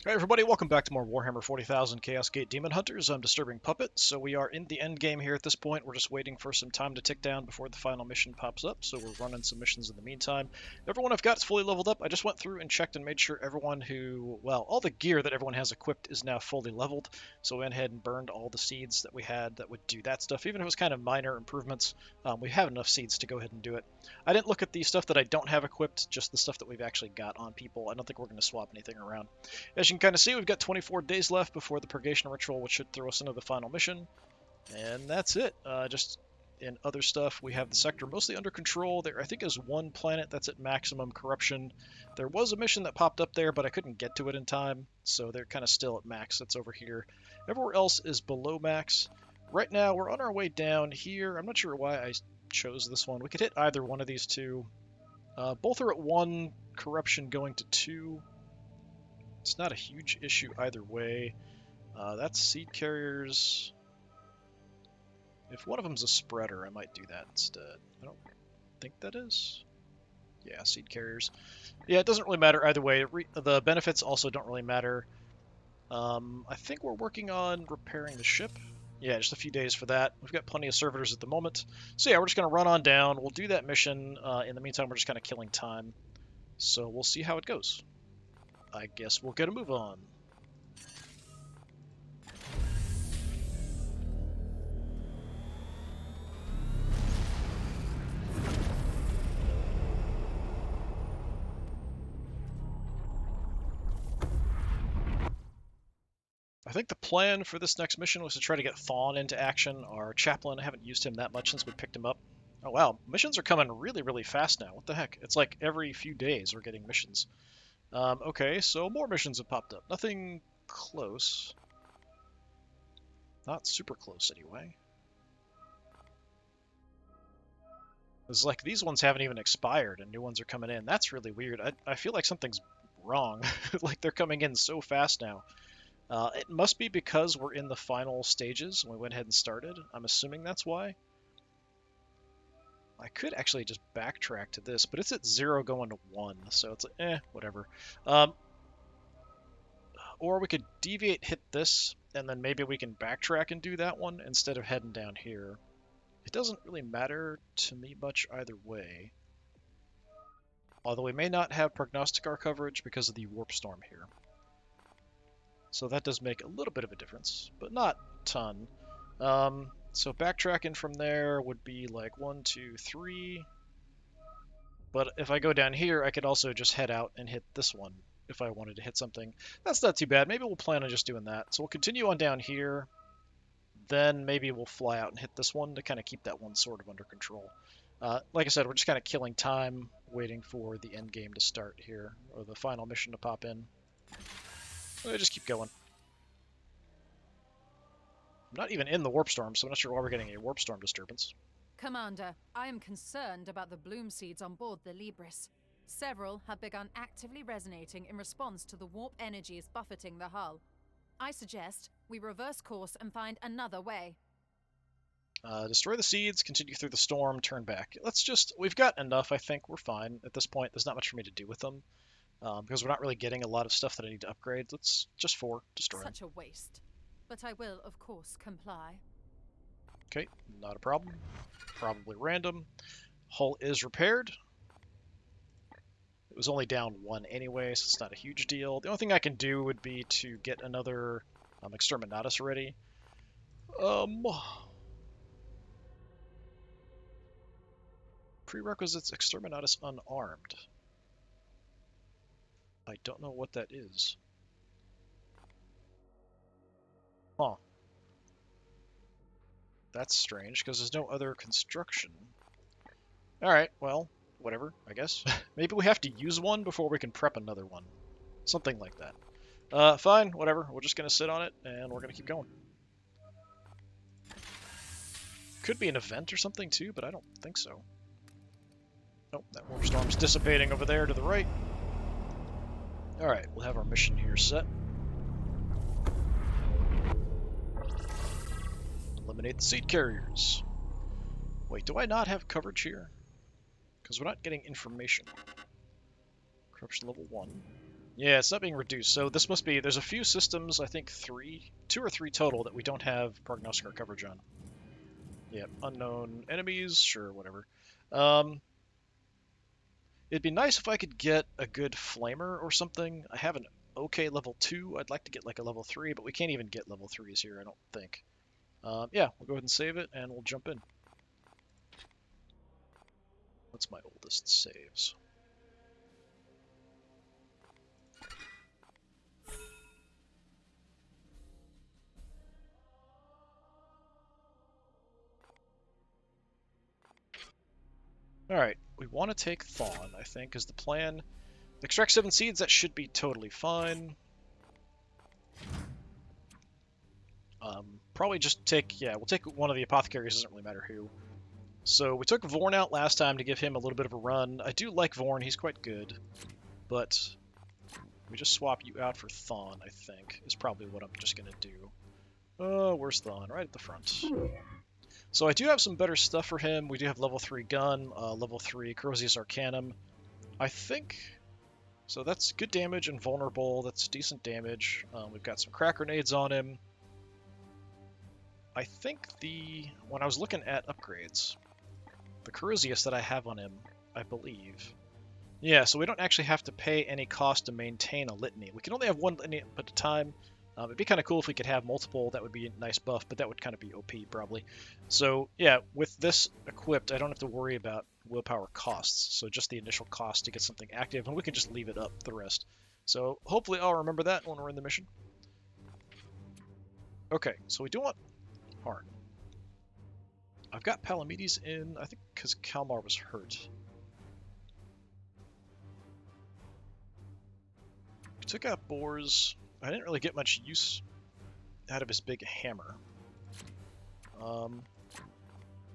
Hey everybody, welcome back to more Warhammer 40,000 Chaos Gate Daemonhunters. I'm DisturbingPuppet, so we are in the end game here at this point. We're just waiting for some time to tick down before the final mission pops up, so we're running some missions in the meantime. Everyone I've got is fully leveled up. I just went through and checked and made sure everyone all the gear that everyone has equipped is now fully leveled, so we went ahead and burned all the seeds that we had that would do that stuff. Even if it was kind of minor improvements, we have enough seeds to go ahead and do it. I didn't look at the stuff that I don't have equipped, just the stuff that we've actually got on people. I don't think we're going to swap anything around. As you can kind of see, we've got 24 days left before the Purgation Ritual, which should throw us into the final mission. And that's it. Just in other stuff, we have the sector mostly under control. There, I think, is one planet that's at maximum corruption. There was a mission that popped up there, but I couldn't get to it in time, so they're kind of still at max. That's over here. Everywhere else is below max. Right now, we're on our way down here. I'm not sure why I chose this one. We could hit either one of these two. Both are at 1, corruption going to 2. It's not a huge issue either way. That's seed carriers. If one of them's a spreader, I might do that instead. I don't think that is. Yeah, seed carriers. Yeah, it doesn't really matter either way. The benefits also don't really matter. I think we're working on repairing the ship. Yeah, just a few days for that. We've got plenty of servitors at the moment. So yeah, we're just going to run on down. We'll do that mission. In the meantime, we're just kind of killing time. So we'll see how it goes. I guess we'll get a move on. I think the plan for this next mission was to try to get Thawn into action. Our Chaplain, I haven't used him that much since we picked him up. Oh wow, missions are coming really, really fast now. What the heck? It's like every few days we're getting missions. Okay, so more missions have popped up. Nothing close. Not super close, anyway. It's like these ones haven't even expired and new ones are coming in. That's really weird. I feel like something's wrong. Like they're coming in so fast now. It must be because we're in the final stages and we went ahead and started. I'm assuming that's why. I could actually just backtrack to this, but it's at 0 going to 1, so it's like, whatever. Or we could deviate, hit this, and then maybe we can backtrack and do that one instead of heading down here. It doesn't really matter to me much either way. Although we may not have Prognosticar coverage because of the Warp Storm here. So that does make a little bit of a difference, but not a ton. So backtracking from there would be like 1, 2, 3. But if I go down here, I could also just head out and hit this one if I wanted to hit something. That's not too bad. Maybe we'll plan on just doing that. So we'll continue on down here. Then maybe we'll fly out and hit this one to kind of keep that one sort of under control. Like I said, we're just kind of killing time, waiting for the end game to start here, or the final mission to pop in. We'll just keep going. I'm not even in the Warp Storm, so I'm not sure why we're getting a Warp Storm disturbance. Commander, I am concerned about the bloom seeds on board the Libris. Several have begun actively resonating in response to the warp energies buffeting the hull. I suggest we reverse course and find another way. Destroy the seeds, continue through the storm, turn back. We've got enough, I think. We're fine at this point. There's not much for me to do with them. Because we're not really getting a lot of stuff that I need to upgrade. Let's just destroy them. Such a waste. But I will, of course, comply. Okay, not a problem. Probably random. Hull is repaired. It was only down 1 anyway, so it's not a huge deal. The only thing I can do would be to get another Exterminatus ready. Prerequisites Exterminatus unarmed. I don't know what that is. Huh. That's strange, because there's no other construction. Alright, well, whatever, I guess. Maybe we have to use one before we can prep another one. Something like that. Fine, whatever. We're just going to sit on it, and we're going to keep going. Could be an event or something, too, but I don't think so. Nope, that warp storm's dissipating over there to the right. Alright, we'll have our mission here set. Eliminate the seed carriers. Wait, do I not have coverage here? Because we're not getting information. Corruption level 1. Yeah, it's not being reduced. So this must be, there's a few systems, I think two or three total, that we don't have prognosticator coverage on. Yeah, unknown enemies, sure, whatever. Um, It'd be nice if I could get a good flamer or something. I have an okay level 2. I'd like to get like a level 3, but we can't even get level 3s here, I don't think. Yeah, we'll go ahead and save it, and we'll jump in. What's my oldest saves? Alright, we want to take Thawn, I think, is the plan. Extract 7 seeds, that should be totally fine. Probably just take, yeah, we'll take one of the apothecaries, doesn't really matter who. So we took Vorn out last time to give him a little bit of a run. I do like Vorn, he's quite good. But we just swap you out for Thawn, I think, is probably what I'm just going to do. Oh, where's Thawn? Right at the front. So I do have some better stuff for him. We do have level 3 gun, level 3 Corrosius Arcanum. I think... So that's good damage and vulnerable. That's decent damage. We've got some crack grenades on him. I think when I was looking at upgrades, the Corrosius that I have on him, I believe... Yeah, so we don't actually have to pay any cost to maintain a litany. We can only have one litany at a time. It'd be kind of cool if we could have multiple. That would be a nice buff, but that would kind of be OP probably. So yeah, with this equipped, I don't have to worry about willpower costs. So just the initial cost to get something active, and we can just leave it up the rest. So hopefully I'll remember that when we're in the mission. Okay, so we do want Harn. I've got Palamedes in, I think because Kalmar was hurt. We took out Boars. I didn't really get much use out of his big hammer.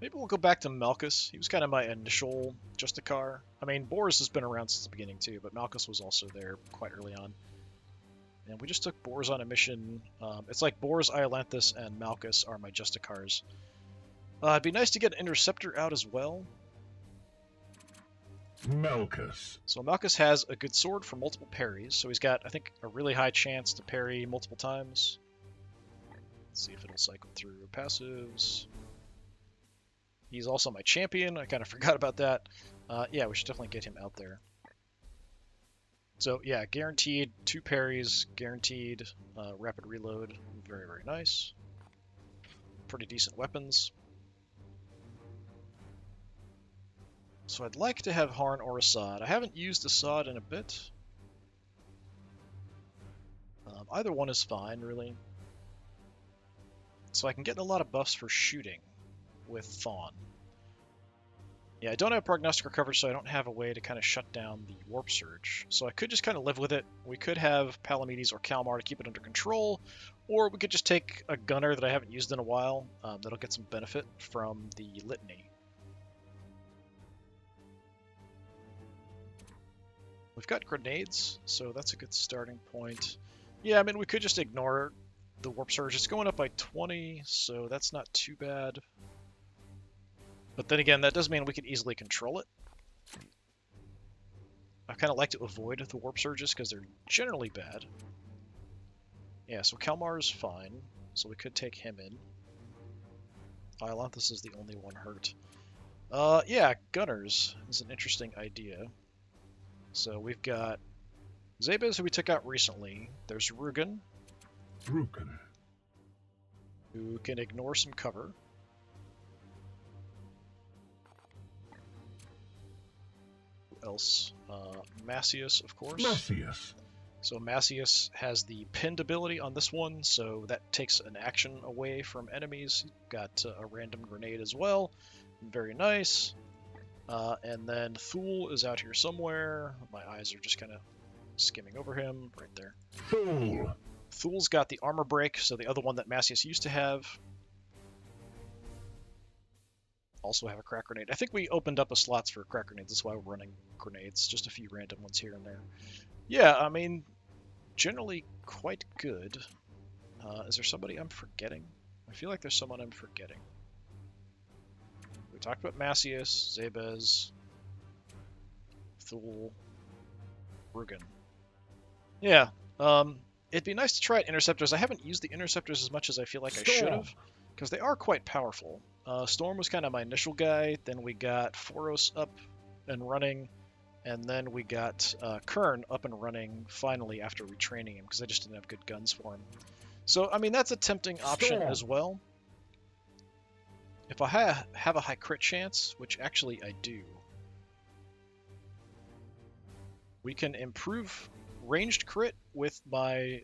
Maybe we'll go back to Malchus. He was kind of my initial Justicar. I mean, Boris has been around since the beginning too, but Malchus was also there quite early on. And we just took Boars on a mission. It's like Boars, Iolanthus, and Malchus are my Justicars. It'd be nice to get an Interceptor out as well. Malchus. So Malchus has a good sword for multiple parries, so he's got, I think, a really high chance to parry multiple times. Let's see if it'll cycle through passives. He's also my champion. I kind of forgot about that. Yeah, we should definitely get him out there. So yeah, guaranteed 2 parries, guaranteed rapid reload. Very, very nice. Pretty decent weapons. So I'd like to have Harn or Assad. I haven't used Assad in a bit. Either one is fine, really. So I can get a lot of buffs for shooting with Thawn. Yeah, I don't have prognostic coverage, so I don't have a way to kind of shut down the Warp Surge. So I could just kind of live with it. We could have Palamedes or Kalmar to keep it under control, or we could just take a gunner that I haven't used in a while. That'll get some benefit from the Litany. We've got grenades, so that's a good starting point. Yeah, I mean, we could just ignore the Warp Surge. It's going up by 20, so that's not too bad. But then again, that does mean we can easily control it. I kind of like to avoid the Warp Surges because they're generally bad. Yeah, so Kalmar's fine, so we could take him in. Iolanthus is the only one hurt. Yeah, Gunners is an interesting idea. So we've got Zabez, who we took out recently. There's Rugen, who can ignore some cover. Who else? Macius, of course. Macius. So Macius has the pinned ability on this one, so that takes an action away from enemies. Got a random grenade as well. Very nice. And then Thule is out here somewhere. My eyes are just kind of skimming over him. Right there. Thule's got the armor break, so the other one that Macius used to have. Also have a crack grenade. I think we opened up a slots for crack grenades. That's why we're running grenades. Just a few random ones here and there. Yeah, I mean, generally quite good. Is there somebody I'm forgetting? I feel like there's someone I'm forgetting. We talked about Macius, Zabez, Thule, Rugen. Yeah. It'd be nice to try interceptors. I haven't used the interceptors as much as I feel like I should have, because they are quite powerful. Storm was kind of my initial guy. Then we got Foros up and running, and then we got Kern up and running finally after retraining him, because I just didn't have good guns for him. So, I mean, that's a tempting option as well. If I have a high crit chance, which actually I do, we can improve ranged crit with my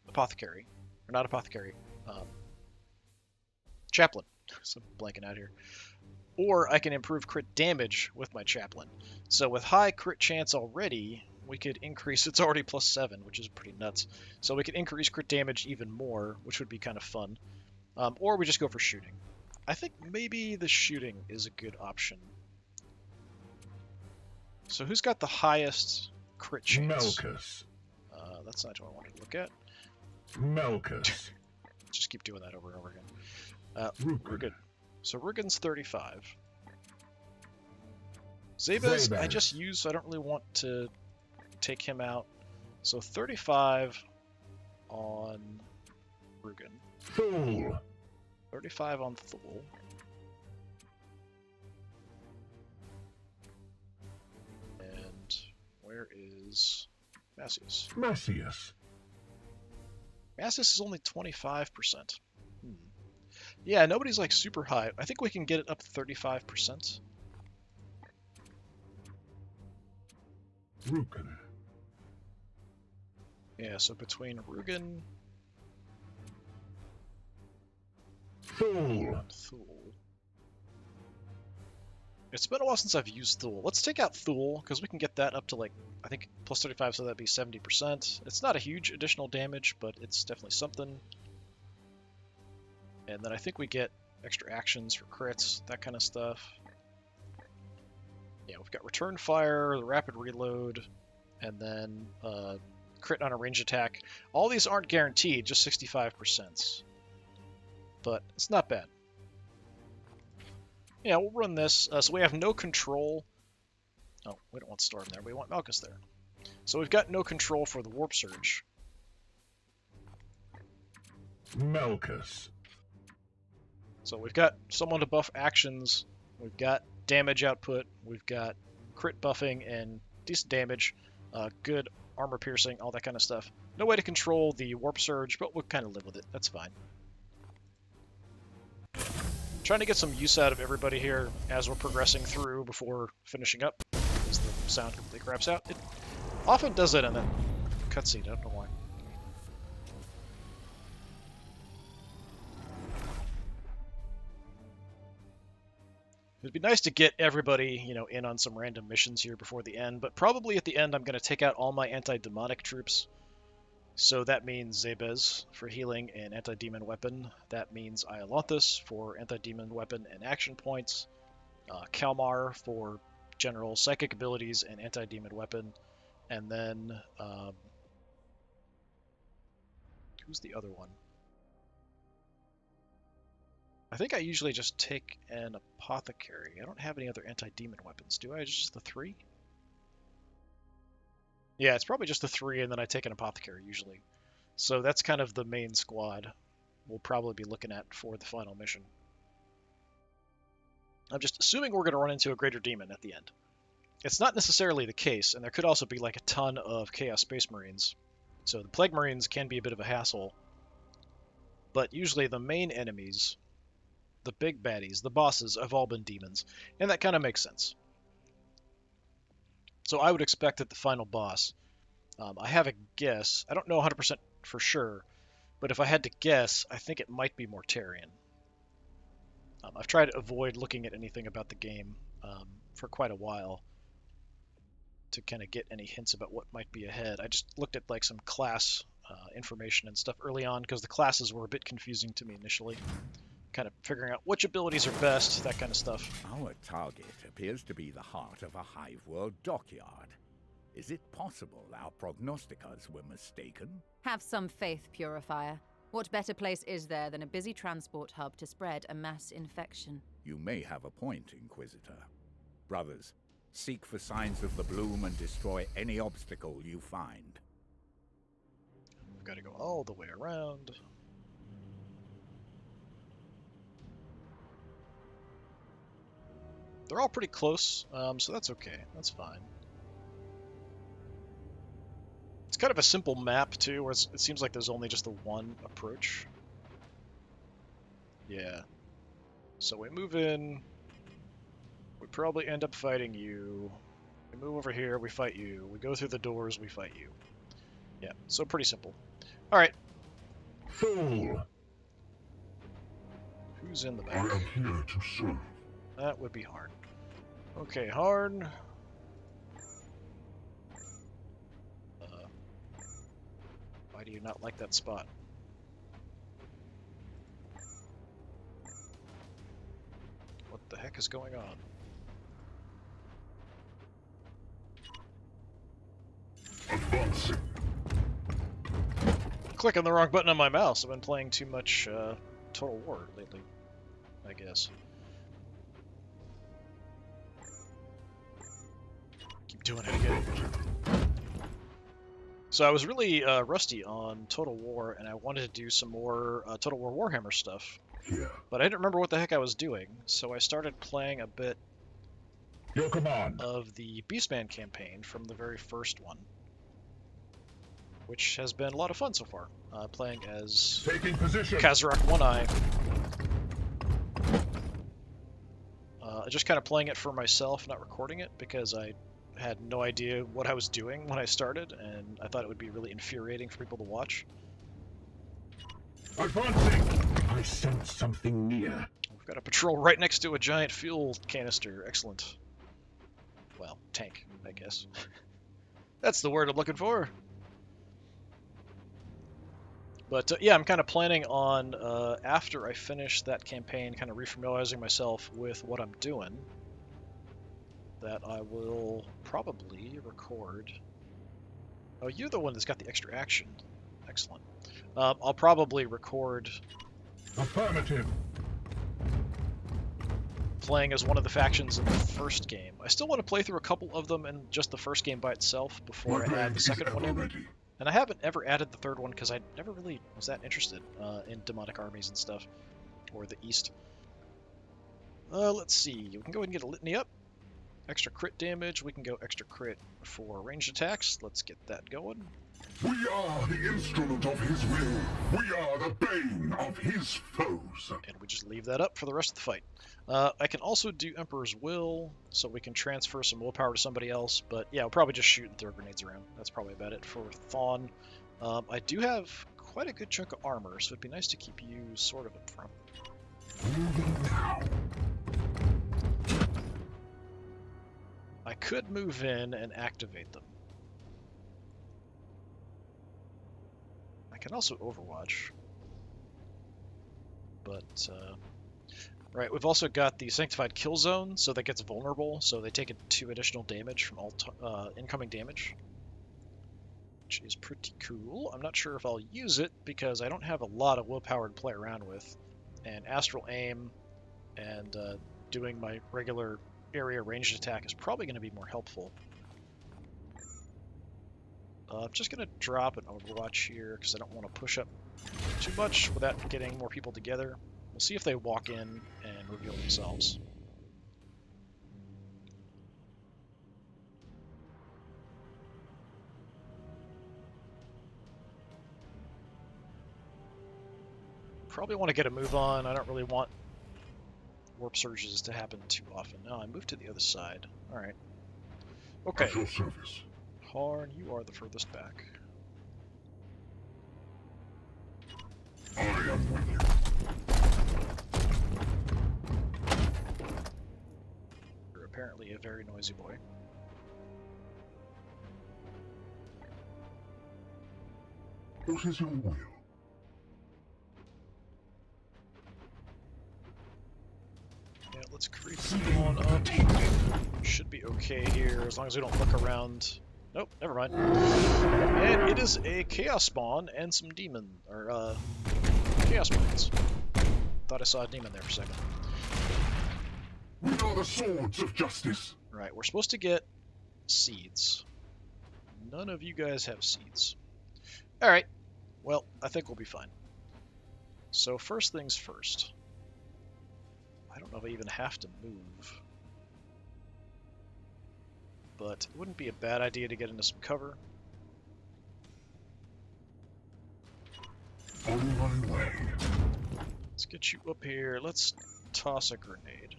apothecary, or not apothecary, chaplain. So I'm blanking out here. Or I can improve crit damage with my chaplain. So with high crit chance already, we could increase. It's already +7, which is pretty nuts. So we could increase crit damage even more, which would be kind of fun. Or we just go for shooting. I think maybe the shooting is a good option. So who's got the highest crit chance? Melkus. That's not what I wanted to look at. Melkus. Just keep doing that over and over again. Rugen. So Rugen's 35. Zabez, I just used, so I don't really want to take him out. So 35 on Rugen. Fool. 35 on Thawn. And where is Massius? Massius. Massius is only 25%. Yeah, nobody's like super high. I think we can get it up to 35%. Rugen. Yeah, so between Rugen Fool. and Thawn. It's been a while since I've used Thawn. Let's take out Thawn, because we can get that up to like, I think +35, so that'd be 70%. It's not a huge additional damage, but it's definitely something. And then I think we get extra actions for crits, that kind of stuff. Yeah, we've got Return Fire, the Rapid Reload, and then crit on a range attack. All these aren't guaranteed, just 65%. But it's not bad. Yeah, we'll run this. So we have no control. Oh, we don't want Storm there. We want Malchus there. So we've got no control for the Warp Surge. Melkus. So we've got someone to buff actions. We've got damage output. We've got crit buffing and decent damage. Good armor piercing, all that kind of stuff. No way to control the Warp Surge, but we'll kind of live with it. That's fine. Trying to get some use out of everybody here as we're progressing through before finishing up, as the sound completely craps out. It often does that in that cutscene, I don't know why. It'd be nice to get everybody, in on some random missions here before the end, but probably at the end I'm going to take out all my anti-demonic troops. So that means Zabez for healing and anti-demon weapon. That means Iolanthus for anti-demon weapon and action points. Kalmar for general psychic abilities and anti-demon weapon. And then, who's the other one? I think I usually just take an apothecary. I don't have any other anti-demon weapons, do I? Just the 3? Yeah, it's probably just the 3, and then I take an apothecary usually. So that's kind of the main squad we'll probably be looking at for the final mission. I'm just assuming we're going to run into a greater demon at the end. It's not necessarily the case, and there could also be like a ton of Chaos Space Marines. So the Plague Marines can be a bit of a hassle, but usually the main enemies, the big baddies, the bosses, have all been demons, and that kind of makes sense. So I would expect that the final boss, I have a guess, I don't know 100% for sure, but if I had to guess, I think it might be Mortarion. I've tried to avoid looking at anything about the game for quite a while to kind of get any hints about what might be ahead. I just looked at like some class information and stuff early on because the classes were a bit confusing to me initially. Kind of figuring out which abilities are best, that kind of stuff. Our target appears to be the heart of a Hive World dockyard. Is it possible our prognosticators were mistaken? Have some faith, Purifier. What better place is there than a busy transport hub to spread a mass infection? You may have a point, Inquisitor. Brothers, seek for signs of the bloom and destroy any obstacle you find. I've got to go all the way around. They're all pretty close, so that's okay. That's fine. It's kind of a simple map, too, where it seems like there's only just the one approach. Yeah. So we move in. We probably end up fighting you. We move over here, we fight you. We go through the doors, we fight you. Yeah, so pretty simple. Alright. Fool! Who's in the I back? am here to serve. That would be hard. Okay, hard. Why do you not like that spot? What the heck is going on? Advancing. Clicking the wrong button on my mouse. I've been playing too much Total War lately, I guess. Keep doing it again. So I was really rusty on Total War, and I wanted to do some more Total War Warhammer stuff. Here. But I didn't remember what the heck I was doing, so I started playing a bit Your command. of the Beastman campaign from the very first one, which has been a lot of fun so far, playing as Taking position. Kazarak One-Eye. Just kind of playing it for myself, not recording it, because I had no idea what I was doing when I started, and I thought it would be really infuriating for people to watch. Advancing. I sense something near. We've got a patrol right next to a giant fuel canister. Excellent. Well, tank, I guess. That's the word I'm looking for. But yeah, I'm kind of planning on, after I finish that campaign, kind of refamiliarizing myself with what I'm doing, that I will probably record... Oh, you're the one that's got the extra action. Excellent. I'll probably record Affirmative. playing as one of the factions in the first game. I still want to play through a couple of them in just the first game by itself before My I add blade the is second one ever in. ready. And I haven't ever added the third one because I never really was that interested in demonic armies and stuff, or the East. Let's see, we can go ahead and get a litany up. Extra crit damage, we can go extra crit for ranged attacks. Let's get that going. We are the instrument of his will. We are the bane of his foes. And we just leave that up for the rest of the fight. I can also do Emperor's Will, so we can transfer some willpower to somebody else, but yeah, we'll probably just shoot and throw grenades around. That's probably about it for Thawn. I do have quite a good chunk of armor, so it'd be nice to keep you sort of up front. Moving now. I could move in and activate them. I can also Overwatch. But, right, we've also got the Sanctified Kill Zone, so that gets vulnerable, so they take 2 additional damage from all incoming damage, which is pretty cool. I'm not sure if I'll use it, because I don't have a lot of willpower to play around with, and Astral Aim and doing my regular area ranged attack is probably going to be more helpful. I'm just going to drop an Overwatch here, because I don't want to push up too much without getting more people together. We'll see if they walk in and reveal themselves. Probably want to get a move on. I don't really want warp surges to happen too often. No, I moved to the other side. Alright. Okay. At your service. Harn, you are the furthest back. I am with you. You're apparently a very noisy boy. What is your will? Yeah, let's creep on up. Should be okay here, as long as we don't look around. Nope, never mind. And it is a Chaos Spawn and some Demon, or, Chaos Mines. Thought I saw a Demon there for a second. We are the swords of justice. Right, we're supposed to get seeds. None of you guys have seeds. Alright, Well, I think we'll be fine. So first things first. I don't know if I even have to move. But it wouldn't be a bad idea to get into some cover. On my way. Let's get you up here. Let's toss a grenade.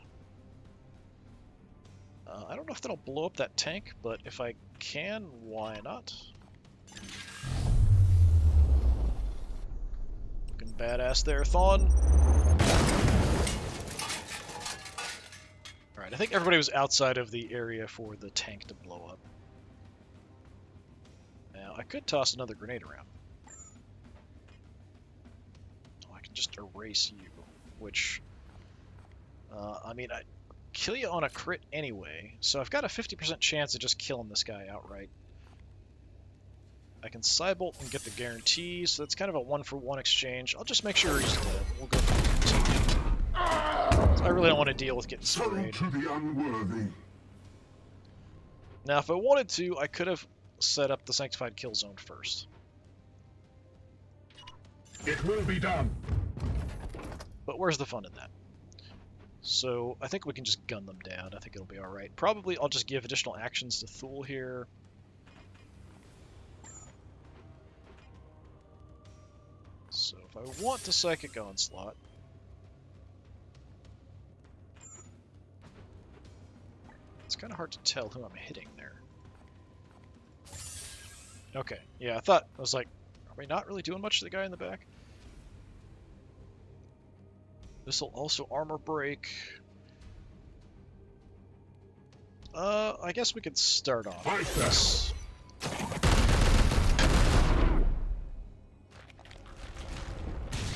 I don't know if that'll blow up that tank, but if I can, why not? Looking badass there, Thawn. Alright, I think everybody was outside of the area for the tank to blow up. Now, I could toss another grenade around. Oh, I can just erase you, which... I mean, I kill you on a crit anyway, so I've got a 50% chance of just killing this guy outright. I can Cybolt and get the guarantee, so that's kind of a one-for-one exchange. I'll just make sure he's dead. We'll go for the guarantee. So I really don't want to deal with getting sprayed. To the unworthy. Now, if I wanted to, I could have set up the Sanctified Kill Zone first. It will be done. But where's the fun in that? So I think we can just gun them down. I think it'll be alright. Probably I'll just give additional actions to Thawn here. So if I want to Psychic Onslaught, it's kind of hard to tell who I'm hitting there. Okay, yeah, I was like, are we not really doing much to the guy in the back? This will also armor break. I guess we could start off with this.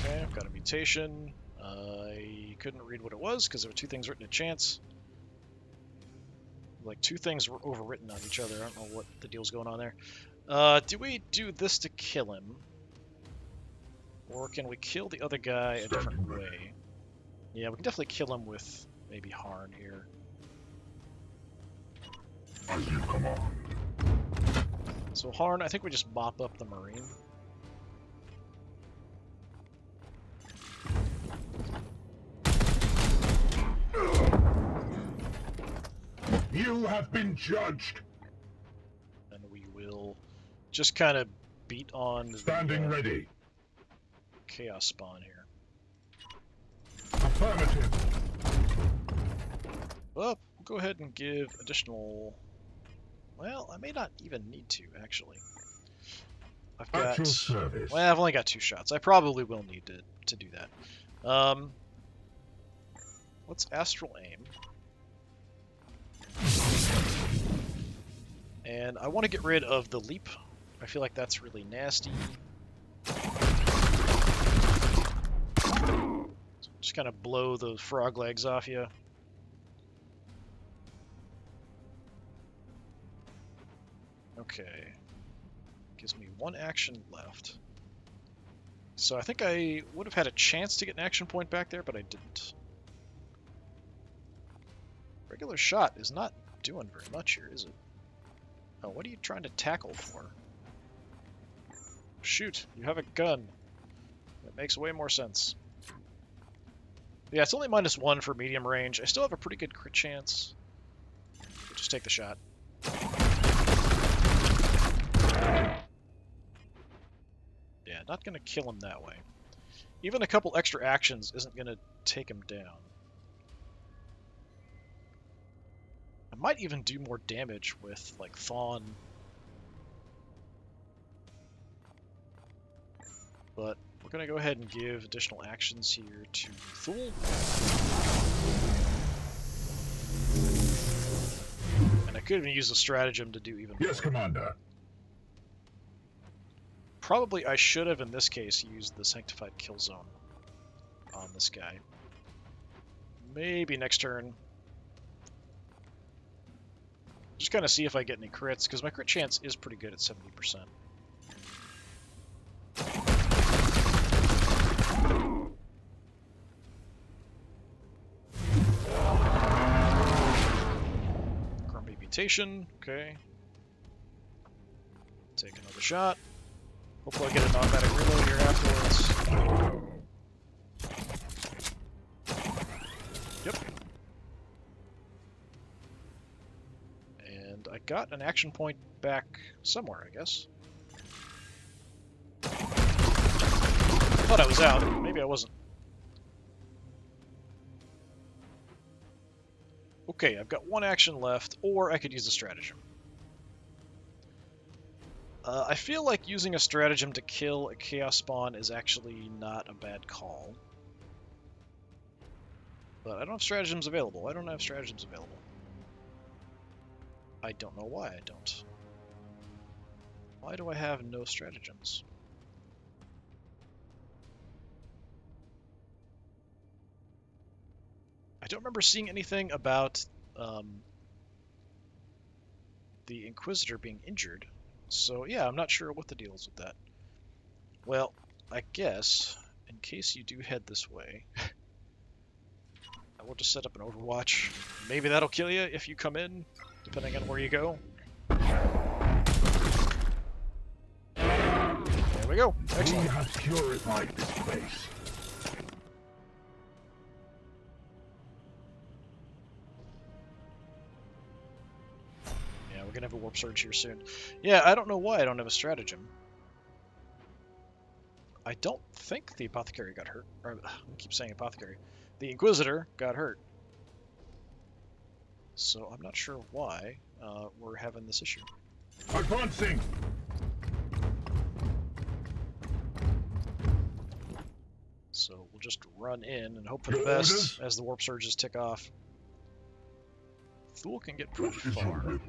Okay, I've got a mutation. I couldn't read what it was because there were two things written in chance. Like two things were overwritten on each other. I don't know what the deal's going on there. Do we do this to kill him? Or can we kill the other guy a different way? Yeah, we can definitely kill him with maybe Harn here. As you command. So Harn, I think we just mop up the Marine. You have been judged. And we will just kind of beat on Standing the ready. Chaos Spawn here. Affirmative. Well, we'll go ahead and give additional... Well, I may not even need to, actually. I've got... At your service. Well, I've only got 2 shots. I probably will need to do that. Let's Astral Aim. And I want to get rid of the Leap. I feel like that's really nasty. Just kind of blow those frog legs off you. Okay. Gives me 1 action left. So I think I would have had a chance to get an action point back there, but I didn't. Regular shot is not doing very much here, is it? Oh, what are you trying to tackle for? Shoot, you have a gun. That makes way more sense. Yeah, it's only -1 for medium range. I still have a pretty good crit chance. Just take the shot. Yeah, not going to kill him that way. Even a couple extra actions isn't going to take him down. I might even do more damage with, like, Thawn. But we're going to go ahead and give additional actions here to Thawn. And I could even use a stratagem to do even more. Yes, Commander. Probably I should have, in this case, used the Sanctified Kill Zone on this guy. Maybe next turn. Just kind of see if I get any crits, because my crit chance is pretty good at 70%. Grumpy Mutation, okay. Take another shot. Hopefully I get an automatic reload here afterwards. Yep. And I got an action point back somewhere, I guess. Thought I was out. Maybe I wasn't. Okay, I've got one action left, or I could use a stratagem. I feel like using a stratagem to kill a Chaos Spawn is actually not a bad call. But I don't have stratagems available. I don't have stratagems available. I don't know why I don't. Why do I have no stratagems? I don't remember seeing anything about the Inquisitor being injured. So yeah, I'm not sure what the deal is with that. Well, I guess, in case you do head this way, I will just set up an overwatch. Maybe that'll kill you if you come in, depending on where you go. There we go. Excellent. We have purified this place. Yeah, we're gonna have a warp surge here soon. Yeah, I don't know why I don't have a stratagem. I don't think the apothecary got hurt. Or, I keep saying apothecary. The Inquisitor got hurt. So I'm not sure why we're having this issue. Advancing! So we'll just run in and hope for the best as the warp surges tick off. Thawn can get pretty What is your far. will?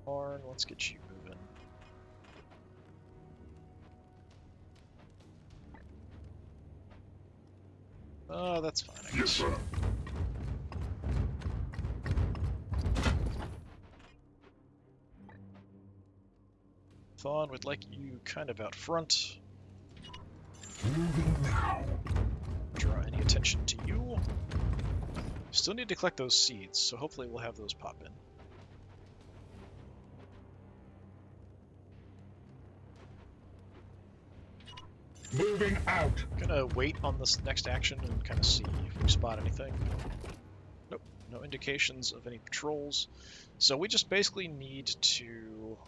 Arn, let's get you moving. Oh, that's fine, I Yes, guess. sir. Thawn would like you kind of out front. Moving now. Draw any attention to you. Still need to collect those seeds, so hopefully we'll have those pop in. Moving out. Gonna wait on this next action and kind of see if we spot anything. Nope, no indications of any patrols. So we just basically need to...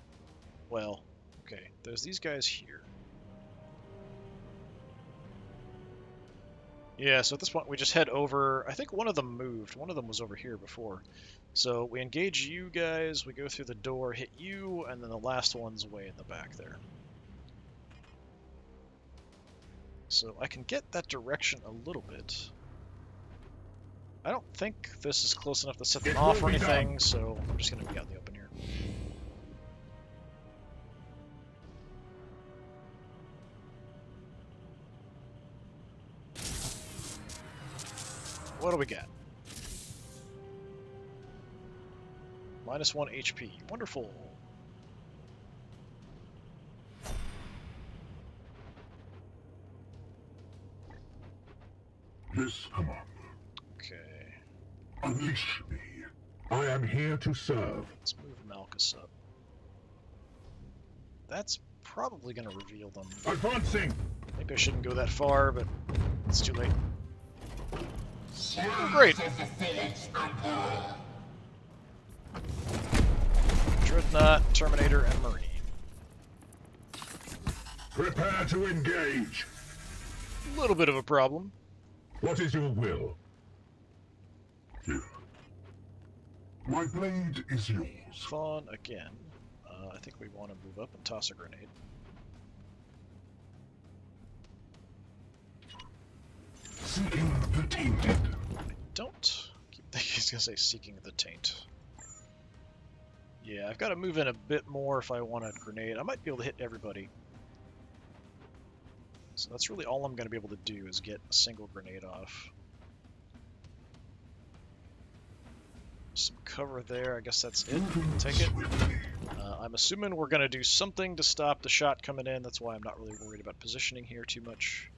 Well, okay, there's these guys here. Yeah, so at this point we just head over. I think one of them moved. One of them was over here before. So we engage you guys, we go through the door, hit you, and then the last one's way in the back there. So I can get that direction a little bit. I don't think this is close enough to set them off or anything, so I'm just going to be out in the open here. What do we got? -1 HP. Wonderful. Yes, Commander. Okay, Unleash me. I am here to serve. let's move Malchus up. That's probably going to reveal them. Advancing. Maybe I shouldn't go that far, but it's too late. Oh, great! Dreadnought, Terminator, and Marine. Prepare to engage. A little bit of a problem. What is your will? Here. My blade is yours. Thawn again. I think we want to move up and toss a grenade. Seeking the tainted. Don't keep thinking he's gonna say seeking the taint. Yeah, I've got to move in a bit more if I want a grenade. I might be able to hit everybody. So that's really all I'm going to be able to do is get a single grenade off. Some cover there. I guess that's it. Take it. I'm assuming we're going to do something to stop the shot coming in. That's why I'm not really worried about positioning here too much.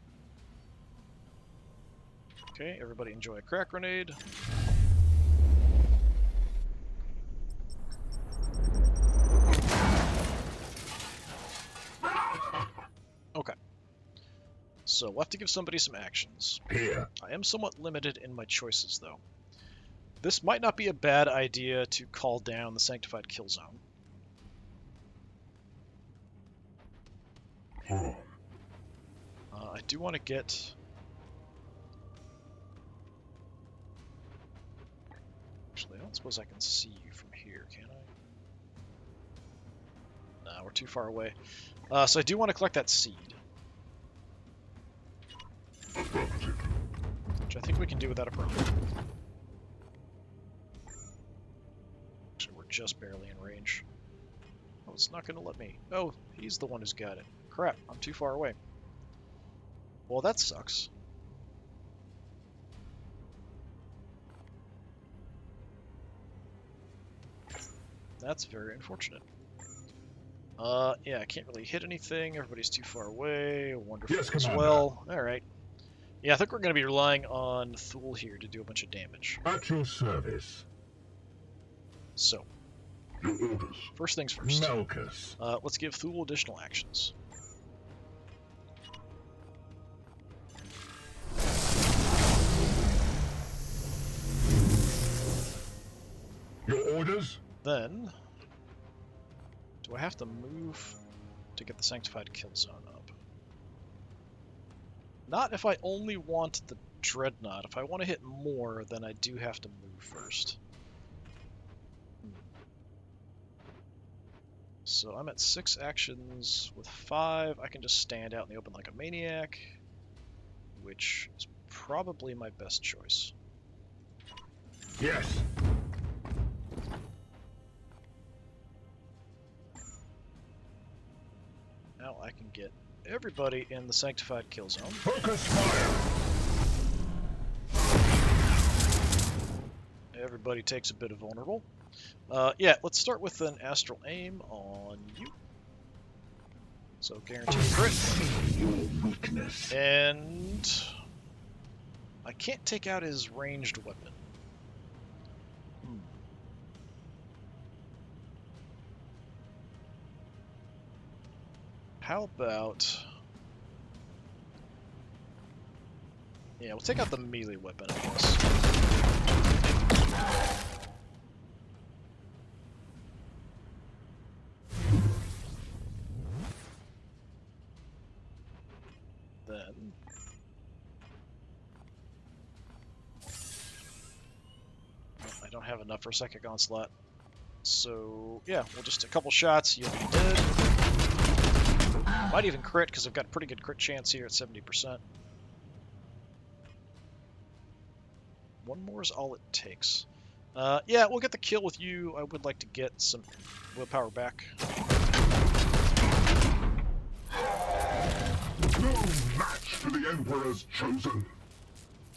Okay, everybody enjoy a crack grenade. Okay. So we'll have to give somebody some actions. Here. I am somewhat limited in my choices, though. This might not be a bad idea to call down the Sanctified Kill Zone. Hold on. I do want to get... Actually, I don't suppose I can see you from here, can I? Nah, we're too far away. So I do want to collect that seed. Affirmative. Which I think we can do without a problem. Actually, we're just barely in range. Oh, it's not going to let me. Oh, he's the one who's got it. Crap, I'm too far away. Well, that sucks. That's very unfortunate. Yeah, I can't really hit anything. Everybody's too far away. Wonderful Yes, as Commander. well. Alright. Yeah, I think we're going to be relying on Thawn here to do a bunch of damage. At your service. So, Your orders. first things first. Malchus. Let's give Thawn additional actions. Your orders? Then, do I have to move to get the Sanctified Kill Zone up? Not if I only want the Dreadnought. If I want to hit more, then I do have to move first. So I'm at 6 actions with 5. I can just stand out in the open like a maniac, which is probably my best choice. Yes. Now I can get everybody in the Sanctified Kill Zone. Focus fire. Everybody takes a bit of vulnerable. Yeah, let's start with an Astral Aim on you. So guaranteed crit. Your weakness. And I can't take out his ranged weapon. How about... Yeah, we'll take out the melee weapon, I guess. Then... I don't have enough for a Psychic Onslaught. So, yeah, we'll just a couple shots, you'll be dead. Might even crit, because I've got a pretty good crit chance here at 70%. One more is all it takes. Yeah, we'll get the kill with you. I would like to get some willpower back. No match for the Emperor's chosen.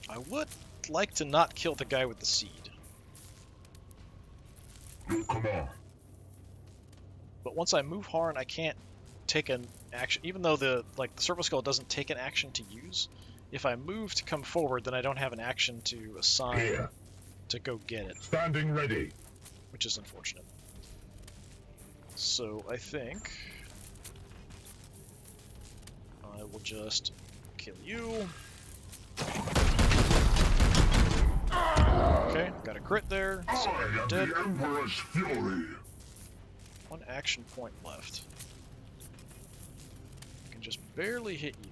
I would like to not kill the guy with the seed. Your command. But once I move Harn, I can't take an action, even though the Servo Skull doesn't take an action to use. If I move to come forward, then I don't have an action to assign Here. to go get it, Standing ready. which is unfortunate. So I think I will just kill you. Okay, got a crit there, so I you're am dead. the Emperor's fury. One action point left. I can just barely hit you.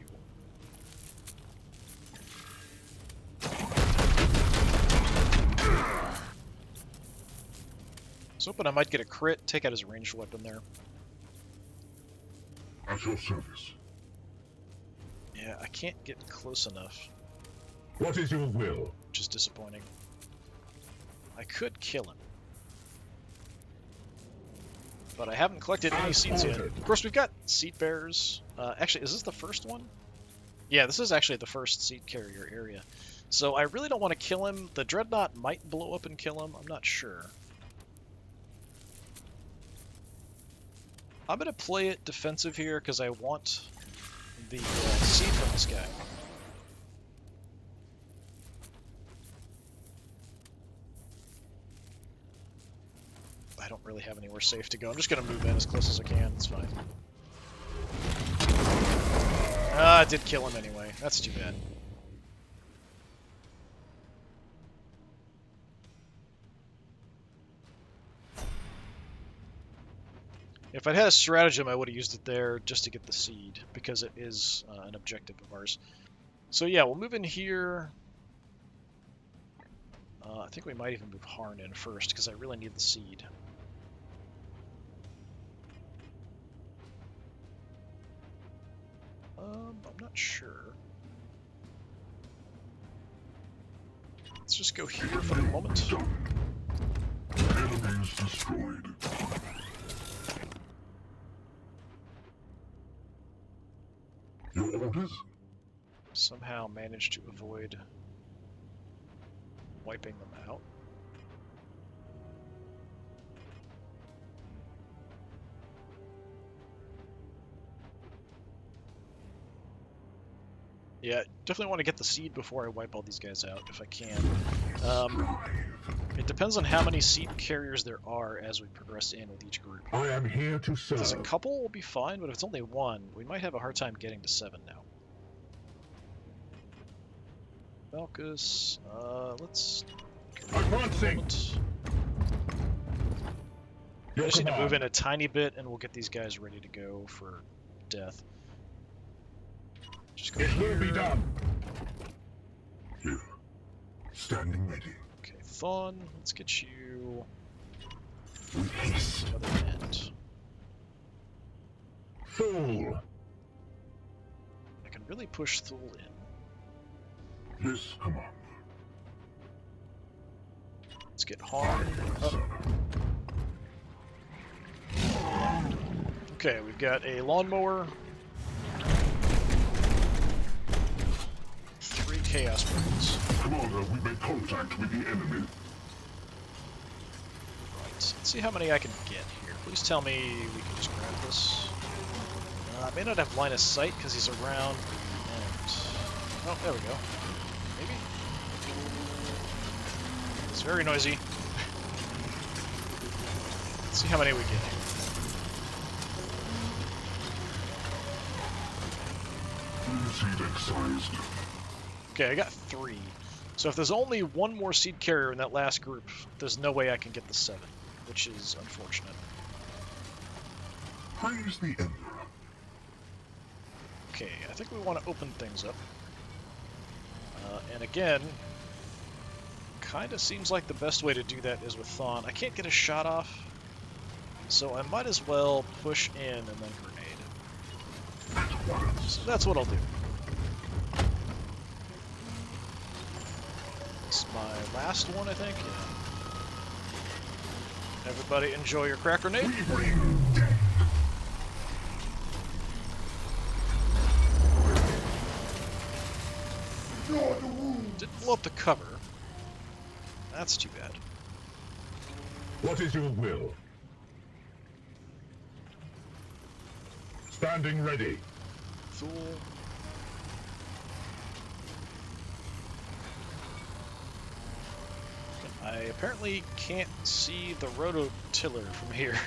I was hoping I might get a crit, take out his ranged weapon there. At your service. Yeah, I can't get close enough, What is your will? which is disappointing. I could kill him. But I haven't collected any As seeds yet. ordered. Of course, we've got seed bearers. Actually, is this the first one? Yeah, this is actually the first seed carrier area. So I really don't want to kill him. The Dreadnought might blow up and kill him. I'm not sure. I'm going to play it defensive here because I want the seed from this guy. I don't really have anywhere safe to go. I'm just going to move in as close as I can. It's fine. It did kill him anyway. That's too bad. If I'd had a stratagem, I would have used it there just to get the seed, because it is an objective of ours. So yeah, we'll move in here. I think we might even move Harn in first, because I really need the seed. I'm not sure. Let's just go here for the moment. Enemies destroyed. Your orders? Somehow managed to avoid wiping them out. Yeah, definitely want to get the seed before I wipe all these guys out, if I can. It depends on how many seed carriers there are as we progress in with each group. I am here to serve. If there's a couple, we'll be fine, but if it's only one, we might have a hard time getting to 7 now. Valkus, let's... Advancing! I just need to move in a tiny bit, and we'll get these guys ready to go for death. Just go It here. will be done. Here. Standing ready. Okay, Thawn, let's get you With haste. to the other end. Fool. I can really push Thule in. Yes, command. Let's get Harn up. Okay, we've got a lawnmower. 3 chaos burns. Commander, we made contact with the enemy. Right, let's see how many I can get here. Please tell me we can just grab this. I may not have line of sight because he's around the end. Oh, there we go. Maybe? It's very noisy. Let's see how many we get here. Seed excised. Okay, I got 3. So if there's only one more seed carrier in that last group, there's no way I can get the 7, which is unfortunate. Praise the Emperor. Okay, I think we want to open things up. And again, kind of seems like the best way to do that is with Thawn. I can't get a shot off, so I might as well push in and then grenade. So that's what I'll do. It's my last one, I think. Yeah. Everybody enjoy your crack grenade. We bring death. Didn't blow up the cover. That's too bad. What is your will? Standing ready. Fool. I apparently can't see the rototiller from here,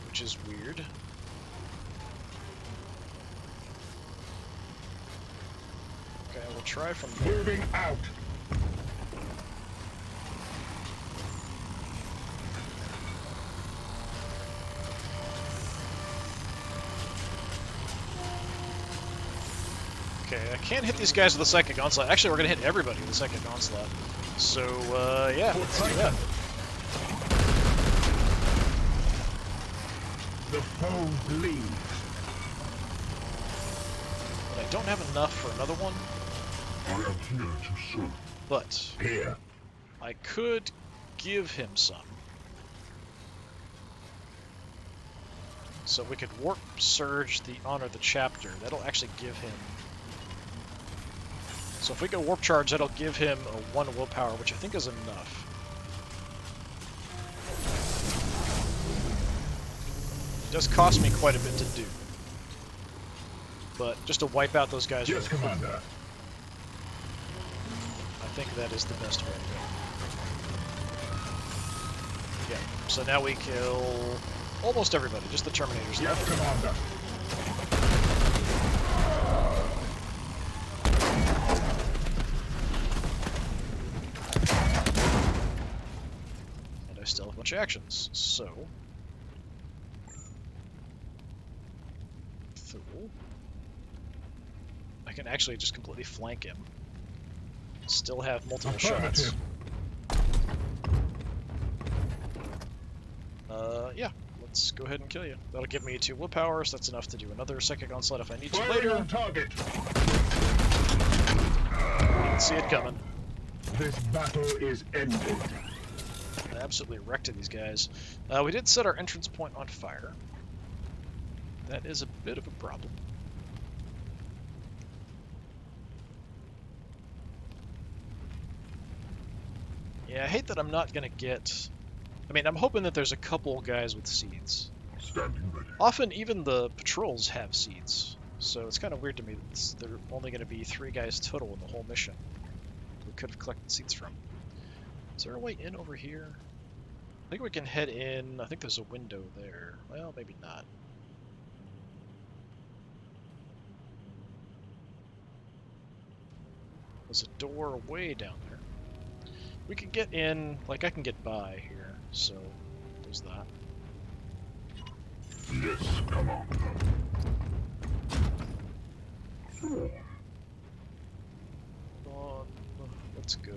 which is weird. Okay, we'll try from there. Moving out. Okay, I can't hit these guys with the Psychic Onslaught. Actually, we're going to hit everybody with the Psychic Onslaught. So, yeah, let's do that. The foe bleeds. But I don't have enough for another one. I am here to serve. But Here. I could give him some. So we could Warp Surge the Honor the Chapter. That'll actually give him... So if we go Warp Charge, that'll give him a 1 willpower, which I think is enough. It does cost me quite a bit to do. But just to wipe out those guys... Yes, really quick, Commander. I think that is the best way to go. Yeah, so now we kill almost everybody, just the Terminators Yes, left. Commander. bunch of actions. So, Thawn. I can actually just completely flank him. Still have multiple shots. Yeah, let's go ahead and kill you. That'll give me 2 willpower, so that's enough to do another psychic onslaught if I need to later. On target. Didn't see it coming. This battle is ended. I absolutely wrecked these guys. We did set our entrance point on fire. That is a bit of a problem. Yeah, I hate that I'm not gonna get... I mean, I'm hoping that there's a couple guys with seeds. Standing ready. Often, even the patrols have seeds, so it's kind of weird to me that there are only going to be 3 guys total in the whole mission we could have collected seeds from. Is there a way in over here? I think we can head in. I think there's a window there. Well, maybe not. There's a door way down there. We can get in, like I can get by here, so there's that. Yes, Commander. On, let's go.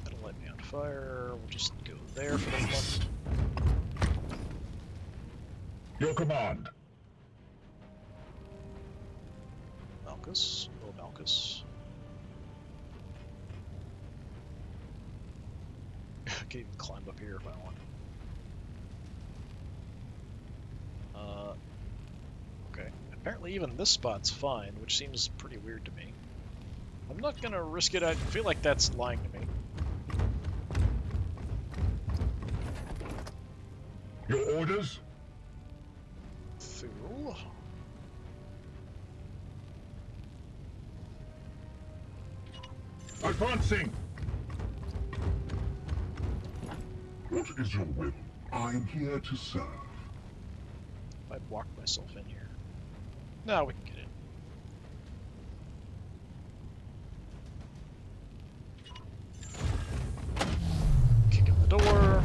That'll light me on fire. We'll just go there for this one. Your command. Malchus. Oh, Malchus. I can even climb up here if I want. Okay. Apparently even this spot's fine, which seems pretty weird to me. I'm not gonna risk it. I feel like that's lying to me. Your orders? Fool. Advancing. What is your will? I am here to serve. If I block myself in here. No, we can get in. Kick in the door.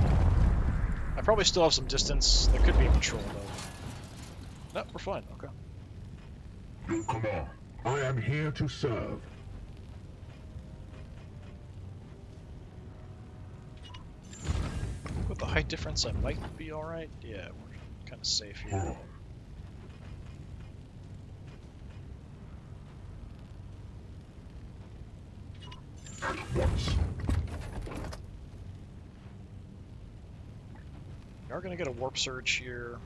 I probably still have some distance. There could be a patrol though. No, we're fine. Okay. Your command. I am here to serve. With the height difference, I might be alright. Yeah, we're kind of safe here. At once. We are going to get a warp surge here.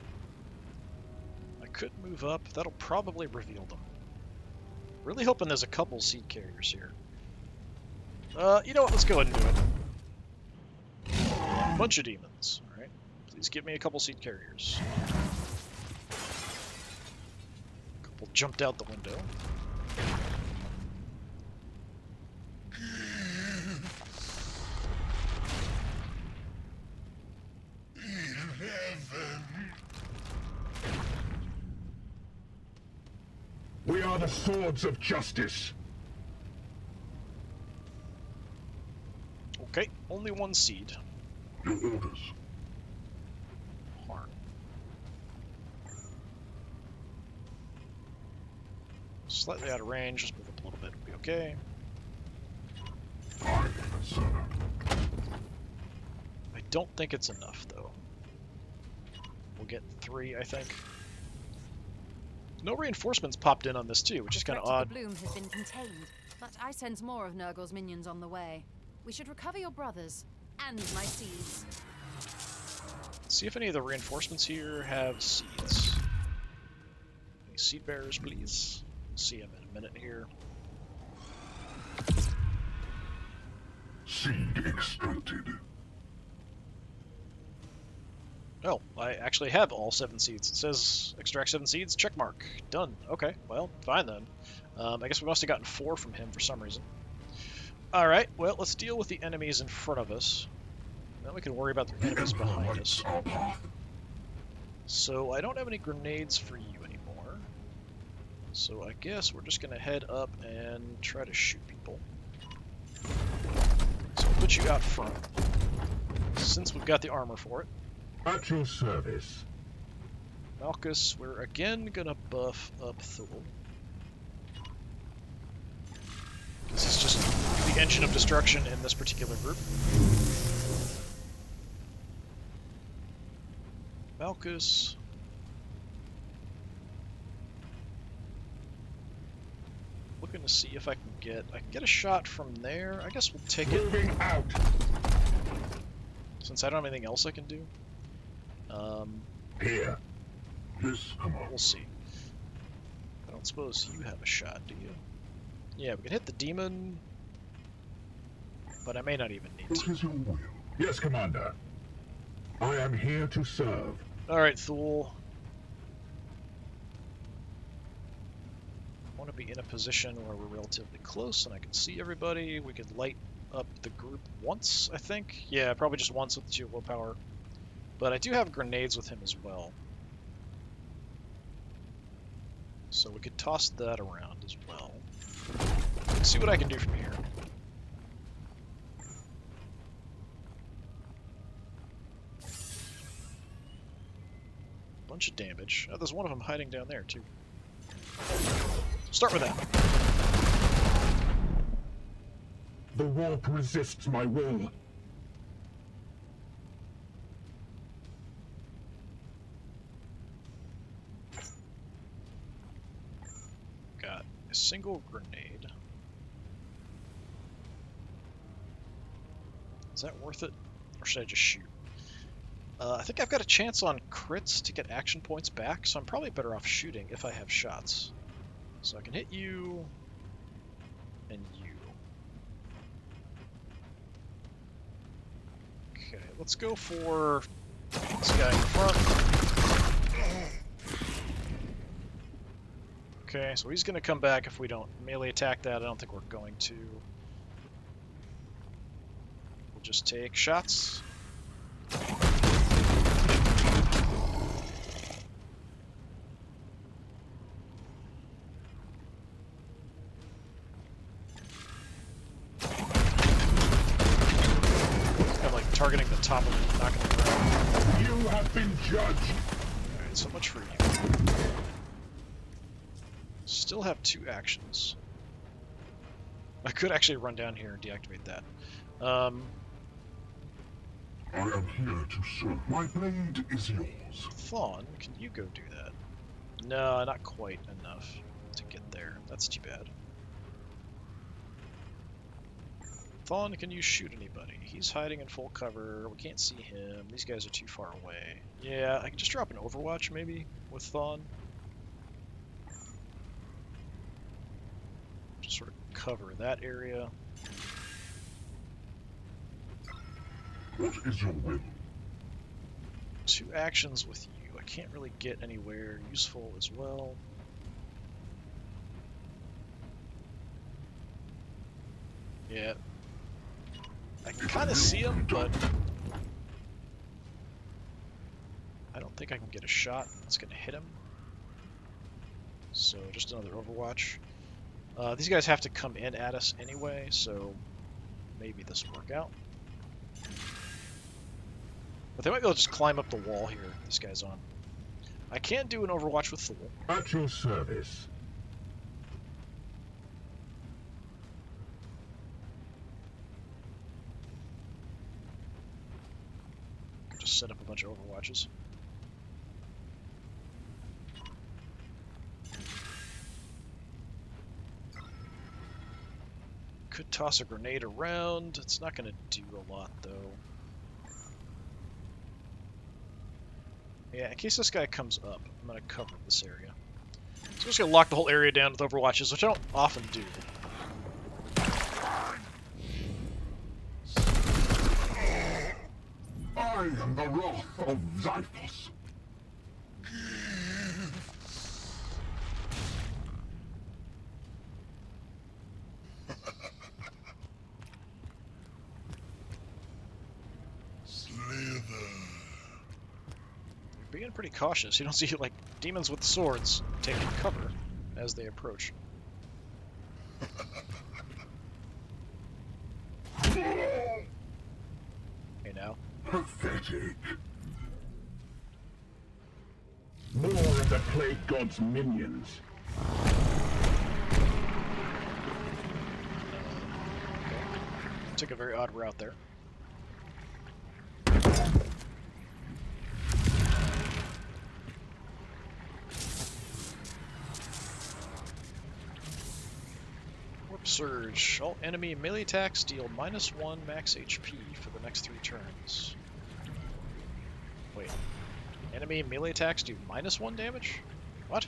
I could move up. That'll probably reveal them. Really hoping there's a couple seed carriers here. You know what? Let's go ahead and do it. Bunch of demons. Alright. Please give me a couple seed carriers. A couple jumped out the window. We are the swords of justice. Okay, only 1 seed. Your orders. Harm. Slightly out of range, just move up a little bit, it'll be okay. Aye, sir. I don't think it's enough, though. We'll get 3, I think. No reinforcements popped in on this, too, which is kind of odd. The bloom has been contained, but I sense more of Nurgle's minions on the way. We should recover your brothers, and my seeds. See if any of the reinforcements here have seeds. Any seed bearers, please? We'll see them in a minute here. Seed extracted. Oh, I actually have all 7 seeds. It says extract 7 seeds, check mark. Done. Okay, well, fine then. I guess we must have gotten 4 from him for some reason. Alright, well, let's deal with the enemies in front of us. Then we can worry about the enemies behind us. So I don't have any grenades for you anymore. So I guess we're just going to head up and try to shoot people. So put you out front, since we've got the armor for it. At your service. Malchus, we're again gonna buff up Thawn. This is just the engine of destruction in this particular group. Malchus. Looking to see if I can get a shot from there. I guess we'll take it. Moving out. Since I don't have anything else I can do. Here. Yes, come on. We'll see. I don't suppose you have a shot, do you? Yeah, we can hit the demon, but I may not even need What to. is your will? Yes, Commander. I am here to serve. Alright, Thawn. I want to be in a position where we're relatively close and I can see everybody. We could light up the group once, I think. Yeah, probably just once with the 2 willpower. But I do have grenades with him as well. So we could toss that around as well. Let's see what I can do from here. Bunch of damage. Oh, there's one of them hiding down there, too. Start with that. The warp resists my will. Got a single grenade. Is that worth it? Or should I just shoot? I think I've got a chance on crits to get action points back, so I'm probably better off shooting if I have shots. So I can hit you, and you. Okay, let's go for this guy in front. Okay, so he's going to come back if we don't melee attack that. I don't think we're going to. We'll just take shots. Targeting the top of it, knocking it around. You have been judged. Alright, so much for you. Still have 2 actions. I could actually run down here and deactivate that. I am here to serve. My blade is yours. Thawn, can you go do that? No, not quite enough to get there. That's too bad. Thawn, can you shoot anybody? He's hiding in full cover. We can't see him. These guys are too far away. Yeah, I can just drop an Overwatch, maybe, with Thawn. Just sort of cover that area. What is your will? 2 actions with you. I can't really get anywhere useful as well. Yeah. I can kind of see him, but I don't think I can get a shot that's going to hit him. So just another Overwatch. These guys have to come in at us anyway, so maybe this will work out. But they might be able to just climb up the wall here this guy's on. I can't do an Overwatch with Thawn. At your service. Just set up a bunch of Overwatches. Could toss a grenade around. It's not going to do a lot, though. Yeah, in case this guy comes up, I'm going to cover this area. So I'm just going to lock the whole area down with Overwatches, which I don't often do. I am the wrath of Xiphos. You're being pretty cautious. You don't see, like, demons with swords taking cover as they approach. me now. Pathetic. More of the Plague God's minions. Okay. Took a very odd route there. Warp Surge. All enemy melee attacks deal -1 max HP for the next 3 turns. Wait. Enemy melee attacks do -1 damage? What?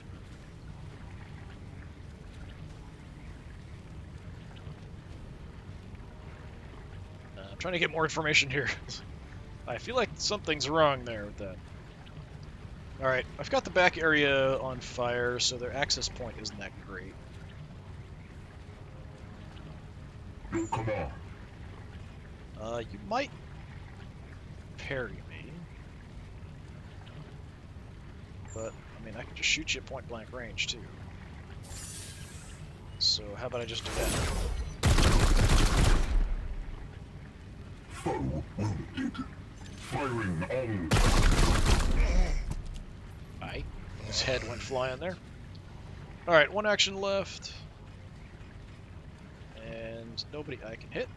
I'm trying to get more information here. I feel like something's wrong there with that. Alright, I've got the back area on fire, so their access point isn't that great. Your command. You might parry me. But, I mean, I can just shoot you at point blank range, too. So, how about I just do that? Foe wounded. Firing on. Aye. His head went flying there. Alright, 1 action left. And nobody I can hit.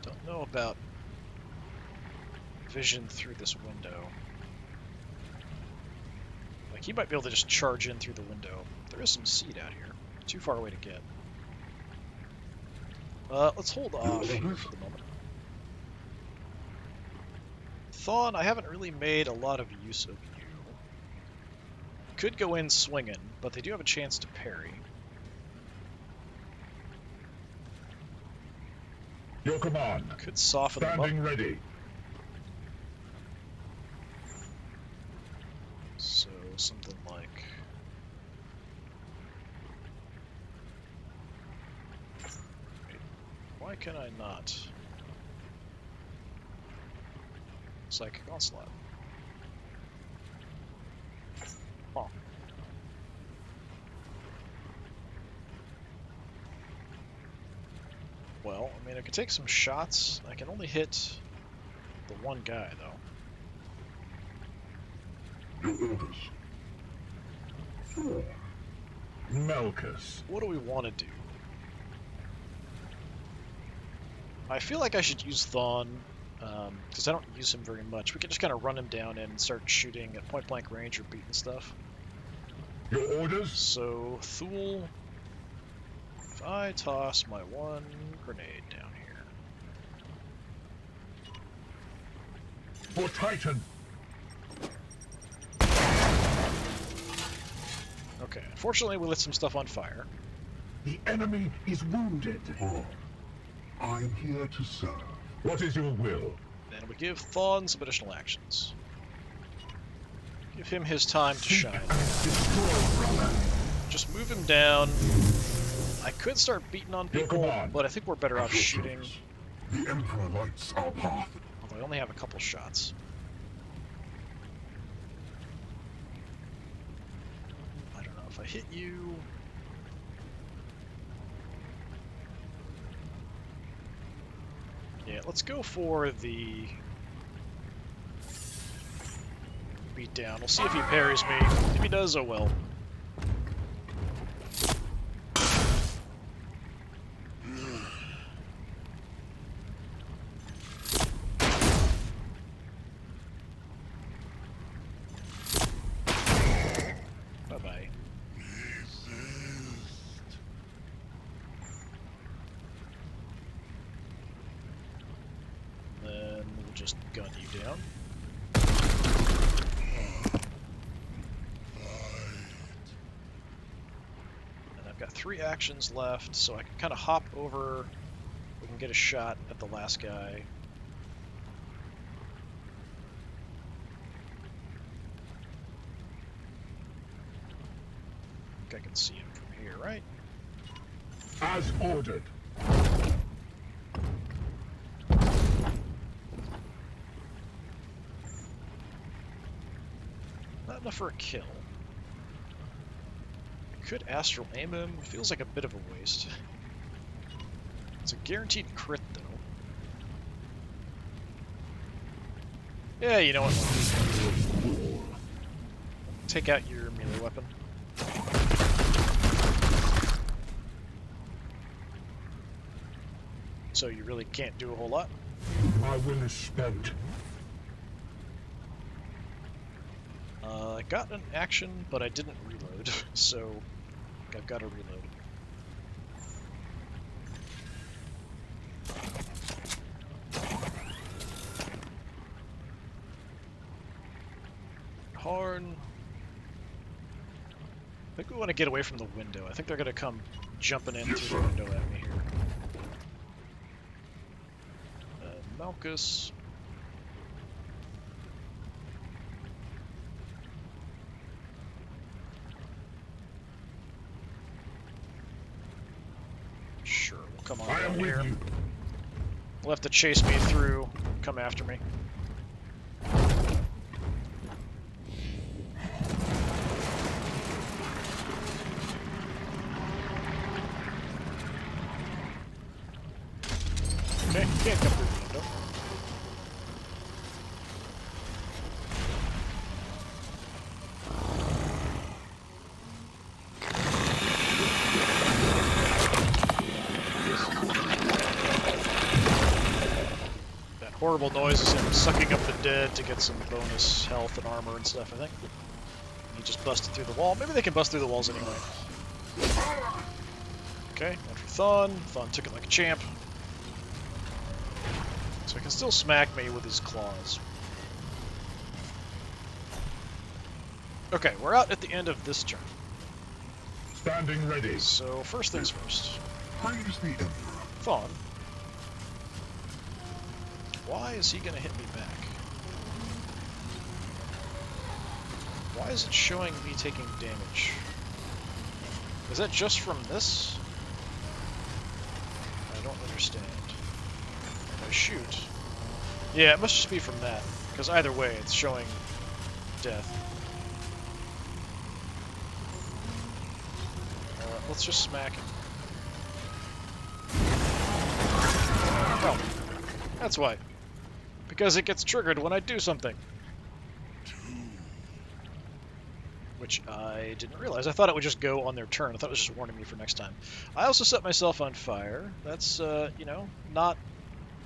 Don't know about vision through this window. Like, he might be able to just charge in through the window. There is some seed out here. Too far away to get. Let's hold off here for the moment. Thawn, I haven't really made a lot of use of you. Could go in swinging, but they do have a chance to parry. Your command. Could soften them up. Standing ready. So, something like... Wait, why can I not? Psychic Onslaught. Huh. Well, I mean, I could take some shots. I can only hit the one guy, though. Your orders. Thawn. Melkus. What do we want to do? I feel like I should use Thawn, because I don't use him very much. We can just kind of run him down and start shooting at point-blank range or beating stuff. Your orders? So, Thule, if I toss my 1 grenade down here. For Titan. Okay, unfortunately we lit some stuff on fire. The enemy is wounded. Thawn. I'm here to serve. What is your will? And we give Thawn some additional actions. Give him his time to shine. Destroy, brother. Just move him down. I could start beating on Your people, command. but I think we're better off At your shooting. service. The Emperor lights our path. Although I only have a couple shots. I don't know if I hit you. Yeah, let's go for the beat down. We'll see if he parries me. If he does, oh well. Bye-bye. Then we'll just gun you down. And I've got 3 actions left, so I can kind of hop over. We can get a shot at the last guy. I think I can see him from here, right? As ordered. Not enough for a kill. Could astral aim him. Feels like a bit of a waste. It's a guaranteed crit, though. Yeah, you know what? Take out your melee weapon. So you really can't do a whole lot. My will is spent. I got an action, but I didn't reload, so I've got to reload. Horn. I think we want to get away from the window. I think they're going to come jumping in through the window at me here. Malchus. Sure, we'll come on down here. We'll have to chase me through, come after me. Okay, can't come through the window. That horrible noise is him sucking up the dead to get some bonus health and armor and stuff, I think. He just busted through the wall. Maybe they can bust through the walls anyway. Okay, one for Thawn. Thawn took it like a champ. So he can still smack me with his claws. Okay, we're out at the end of this turn. Standing ready. So first things first. Praise the Emperor. Thawn. Why is he gonna hit me back? Why is it showing me taking damage? Is that just from this? I don't understand. If I shoot. Yeah, it must just be from that. Because either way, it's showing death. Let's just smack him. Oh, that's why. Because it gets triggered when I do something. Which I didn't realize. I thought it would just go on their turn. I thought it was just warning me for next time. I also set myself on fire. That's, you know, not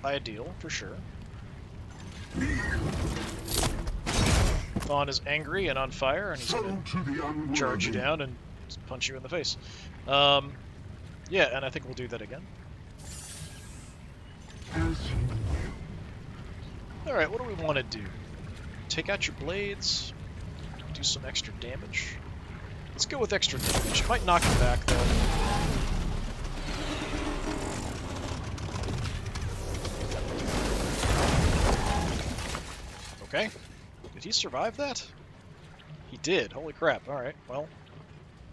ideal, for sure. Thawn is angry and on fire, and he's going to charge you down and punch you in the face. Yeah, and I think we'll do that again. Alright, what do we want to do? Take out your blades, do some extra damage. Let's go with extra damage. Might knock him back, though. Okay. Did he survive that? He did. Holy crap. Alright, well,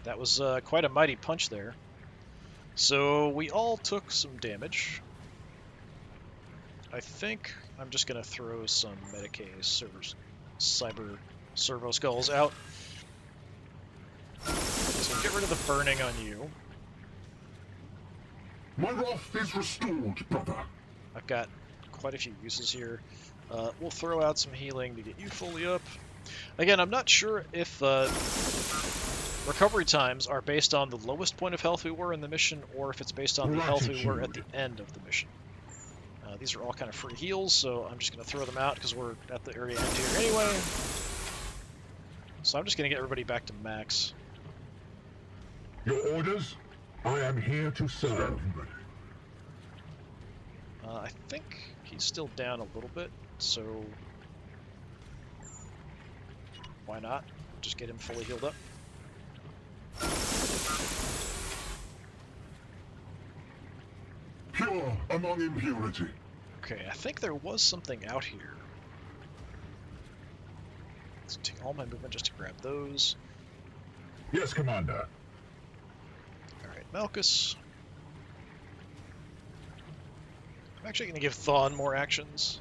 that was quite a mighty punch there. So we all took some damage. I think I'm just going to throw some Medicae cyber servo skulls out. So get rid of the burning on you. My wrath is restored, brother. I've got quite a few uses here. We'll throw out some healing to get you fully up. Again, I'm not sure if recovery times are based on the lowest point of health we were in the mission, or if it's based on the health we were at the end of the mission. These are all kind of free heals, so I'm just going to throw them out because we're at the area end here anyway. So I'm just going to get everybody back to max. Your orders? I am here to serve. I think he's still down a little bit, so why not? Just get him fully healed up. Pure among impurity. Okay, I think there was something out here. Let's take all my movement just to grab those. Yes, Commander. Alright, Malchus. I'm actually going to give Thawn more actions.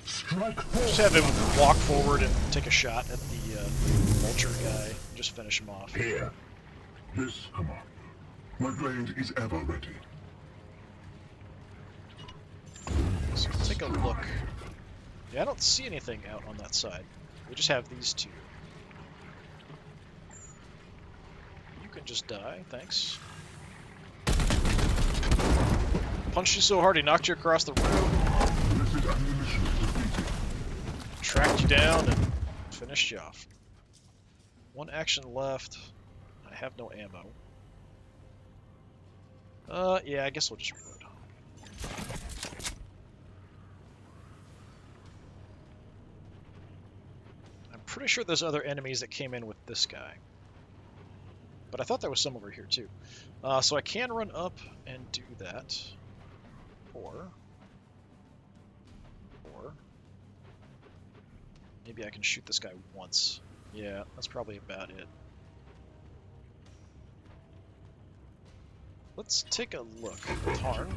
Strike Just have him walk forward and take a shot at the vulture guy and just finish him off. Here. Yes, Commander. My blade is ever ready. So take a look. Yeah, I don't see anything out on that side. We just have these two. You can just die, thanks. Punched you so hard he knocked you across the room. This is ammunition depleted. Tracked you down and finished you off. One action left. I have no ammo. Yeah, I guess we'll just reload. I'm pretty sure there's other enemies that came in with this guy. But I thought there was some over here too. So I can run up and do that. Or maybe I can shoot this guy once. Yeah, that's probably about it. Let's take a look. Thawn.